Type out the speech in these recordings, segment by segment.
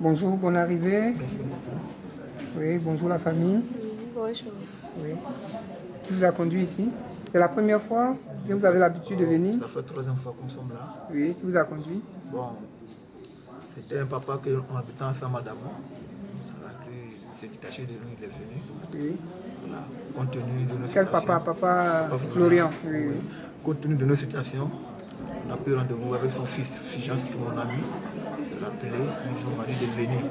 Bonjour, bonne arrivée. Merci beaucoup. Oui, bonjour la famille. Bonjour. Oui. Qui vous a conduit ici? C'est la première fois que vous avez l'habitude de venir? Ça fait 3e fois que nous sommes là. Oui, qui vous a conduit? Bon, c'était un papa qu'on habitait ensemble d'abord. Il s'est détaché de nous, il est venu. Oui. Voilà. Compte tenu de nos Quel situations. papa Florian. Oui, oui. Compte tenu de nos situations, on a pris rendez-vous avec son fils Figence, qui est mon ami. Je l'ai appelé, un jour, il m'a dit de venir.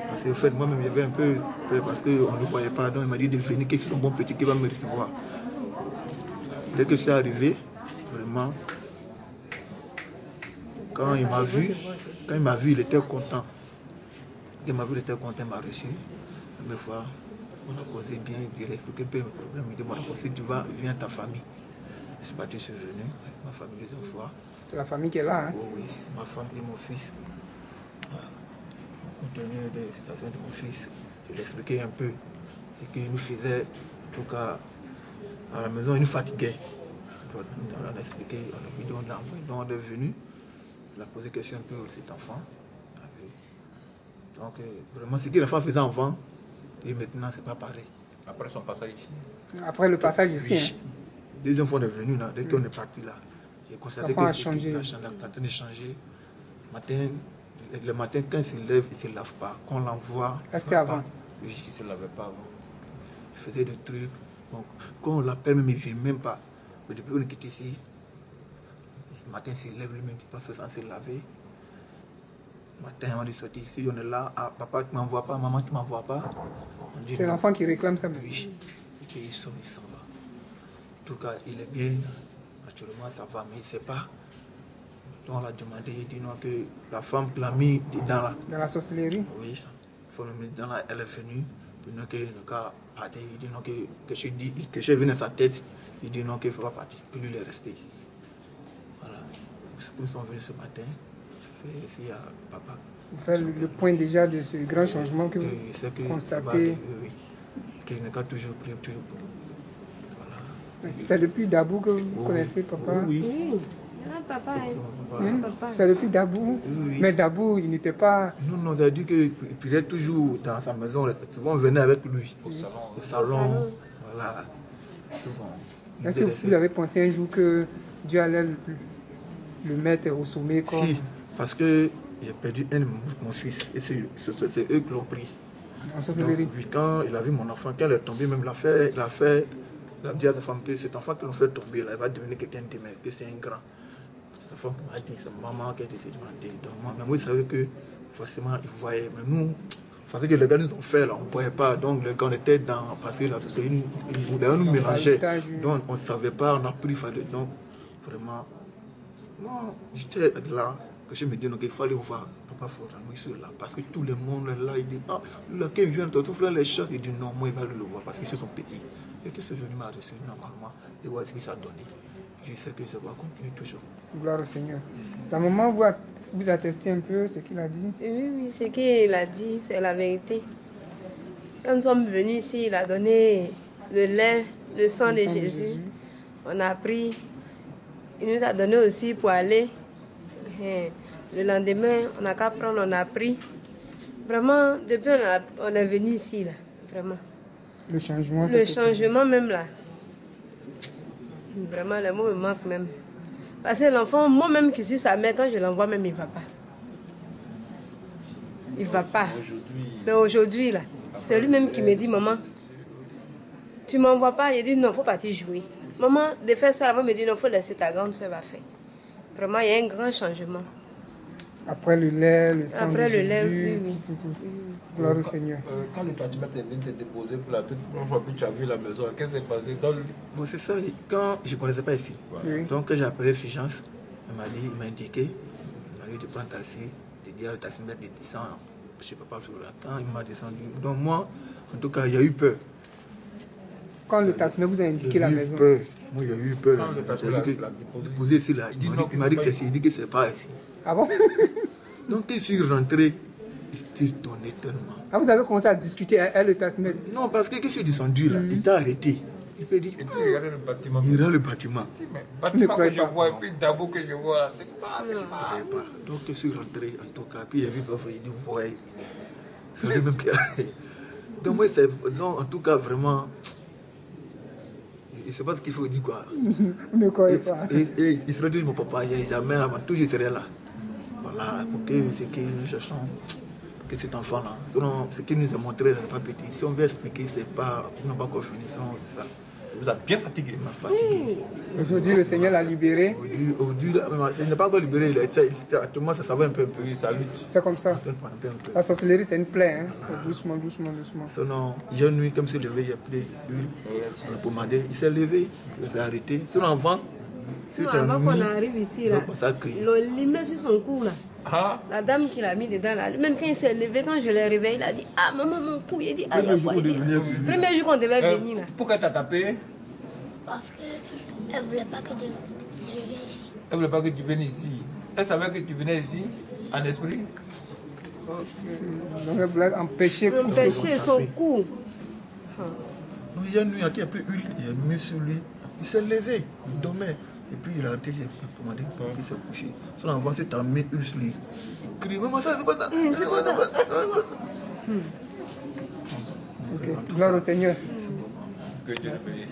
Parce qu'au fait, moi-même, j'avais un peu peur parce qu'on ne le voyait pas. Donc, il m'a dit de venir, que c'est un bon petit qui va me recevoir. Dès que c'est arrivé, vraiment, quand il m'a vu, il était content. Quand il m'a vu, il était content, il m'a reçu. La première fois, on a causé bien, il a expliqué un peu mes problèmes. Il dit, bon, si tu vas, viens ta famille. Je suis parti, je suis venu avec ma famille 2e fois. C'est la famille qui est là, hein? Oh, oui, ma femme et mon fils. Compte tenu des situations de mon fils, je lui ai expliqué un peu ce qu'il nous faisait, en tout cas, à la maison, il nous fatiguait. On a expliqué, on est venu, il a posé question un peu à cet enfant. Donc, vraiment, ce que l'enfant faisait avant, et maintenant, c'est pas pareil. Après son passage ici. Après le passage ici, hein? 2e fois, on est venu là, dès qu'on est parti là, j'ai constaté que a changé. la train de changer. Le matin, quand il se lève, il ne se lave pas. Quand on l'envoie. C'était avant? Oui, il ne se lavait pas avant. Il faisait des trucs. Donc, quand on l'appelle, même, il ne vient même pas. Mais depuis qu'on est quitté ici, le matin, il se lève lui-même, il prend ce temps de se laver. Le matin, on dit sortir ici, on est là. Ah, papa, tu ne m'envoies pas, maman, tu ne m'envoies pas. C'est l'enfant qui réclame ça? Oui. Et il s'en va. En tout cas, il est bien. Naturellement, ça va, mais il ne sait pas. Donc on l'a demandé, il dit non, que la femme qui l'a mis dans la... Dans la sorcellerie? Oui, la femme l'a mis dans la... Elle est venue, puis non, que le cas partait, il dit non, que je venu dans sa tête, il dit non, qu'il ne faut pas partir, puis lui il est resté. Voilà. Nous sommes venus ce matin, je fais ici à papa. Vous faites le point déjà de ce grand changement que vous constatez? Oui, qu'il n'a qu'à toujours prier, toujours pour nous. Voilà. C'est depuis Dabou que vous connaissez papa? Oui. Papa, Papa. C'est depuis Dabou? Oui. Mais Dabou, il n'était pas... Non, il a dit qu'il priait toujours dans sa maison. Souvent, on venait avec lui. Au salon. Voilà. Est-ce que vous avez pensé un jour que Dieu allait le mettre au sommet comme... Si, parce que j'ai perdu mon fils. Et c'est eux qui l'ont pris. En sorcellerie? Donc, quand il a vu mon enfant, quand il est tombé, même il a dit à sa femme que cet enfant qui l'ont fait tomber, là, il va devenir quelqu'un de demain, que c'est un grand. Sa femme qui m'a dit, c'est maman qui a décidé de demander. Donc moi, mais moi, je savais que forcément, ils voyaient. Mais nous, parce que les gars nous ont fait, là, on ne voyait pas. Donc les gars, on était dans. Parce que la société, ils voulaient nous mélanger. Donc on ne savait pas, on a pris, donc vraiment. Moi, j'étais là, que je me dis, donc il fallait voir papa Florian, moi, je suis là. Parce que tout le monde est là, il dit, ah, là, quand il vient, ton frère les choses, il dit, non, moi, il va le voir parce qu'ils sont petits. Et que ce venu m'a reçu normalement, et voilà ce qu'il s'est donné. Je sais que ça va continuer toujours. Gloire au Seigneur. La maman vous attestez un peu ce qu'il a dit? Oui, ce qu'il a dit, c'est la vérité. Quand nous sommes venus ici, il a donné le lait, le sang de Jésus. On a pris. Il nous a donné aussi pour aller. Et le lendemain, on n'a qu'à prendre, on a pris. Vraiment, depuis on est venu ici, là. Vraiment. Le changement? Le changement même là. Vraiment, le mot me manque même. Parce que l'enfant, moi-même qui suis sa mère, quand je l'envoie même, il ne va pas. Il ne va pas. Mais aujourd'hui, là, c'est lui-même qui me dit, maman, tu ne m'envoies pas. Il dit, non, il faut partir jouer. Maman, de faire ça, maman me dit, non, il faut laisser ta grande soeur va faire. Vraiment, il y a un grand changement. Après le lait, le sang Après de le lait, Jésus, oui. Gloire au Seigneur. Quand le transmettre est venu te déposer pour la toute première fois que tu as vu la maison, qu'est-ce qui s'est passé Bon, c'est ça, quand je ne connaissais pas ici. Oui. Donc, quand j'ai appelé Figence, il m'a indiqué, il m'a dit de prendre taxi, de dire le taximètre de 10 ans, je ne sais pas sur la temps, il m'a descendu. Donc, moi, en tout cas, il y a eu peur. Quand le taximètre vous a indiqué la maison? Peur. Moi, il y a eu peur. Quand le taximètre l'a déposé ici, là. Il m'a dit que c'est pas ici. Ah bon? Donc, quand je suis rentré, il s'est étonné tellement. Ah, vous avez commencé à discuter avec le taximètre? Non, parce que quand je suis descendu là, il t'a arrêté. Il peut dire, Et puis regardez le bâtiment. il regarde le bâtiment. Mais bâtiment que croyez je pas. vois, et puis d'abord que je vois là, c'est pas. Je ne savais pas. Donc je suis rentré en tout cas. Puis j'ai vu parfois, il dit, ouais. C'est lui-même qui a. Donc moi, c'est. Non, en tout cas, vraiment. Il ne sait pas ce qu'il faut dire quoi. Vous ne croyez pas. Et il serait dit, mon papa, il n'y a jamais, toujours il serait là. Voilà, pour que ce que nous cherchons, que cet enfant-là, sinon, ce qu'il nous a montré, ce n'est pas petit. Si on veut expliquer, c'est pas, on n'a pas encore fini, sinon c'est ça. Vous êtes bien fatigué. Il m'a fatigué. Aujourd'hui, le Seigneur l'a libéré. Aujourd'hui, il n'est pas encore libéré, actuellement, ça va un peu. Oui, ça lutte. C'est comme ça. Un peu. La sorcellerie, c'est une plaie. Hein. Doucement, doucement, doucement. Sinon, j'ai nuit, comme s'il levé, il a pris l'huile, on l'a pomadé, il s'est levé, il s'est arrêté. Sinon, avant, Non, avant qu'on arrive ici, là, ça crié. le limé sur son cou, là. Ah, La dame qui l'a mis dedans, là, même quand il s'est levé, quand je l'ai réveillé, il a dit, ah maman, mon cou. Il a dit, ah, il y a quoi? Il dit, premier jour qu'on devait venir, là. pourquoi t'as tapé? Parce qu'elle ne voulait pas que je vienne ici. Elle ne voulait pas que tu viennes ici. Elle savait que tu venais ici, en esprit. Donc, elle voulait empêcher. Empêcher son cou. Donc, il y a une nuit, il a pris l'huile, il a mis sur lui, il s'est levé, il dormait. Et puis il a arrêté, il a pomadé, il s'est couché. Son enfant s'est mis l'huile sur lui. Il crie, maman, ça, c'est quoi ça? C'est quoi ça? Ok. Gloire au Seigneur. Que Dieu te bénisse.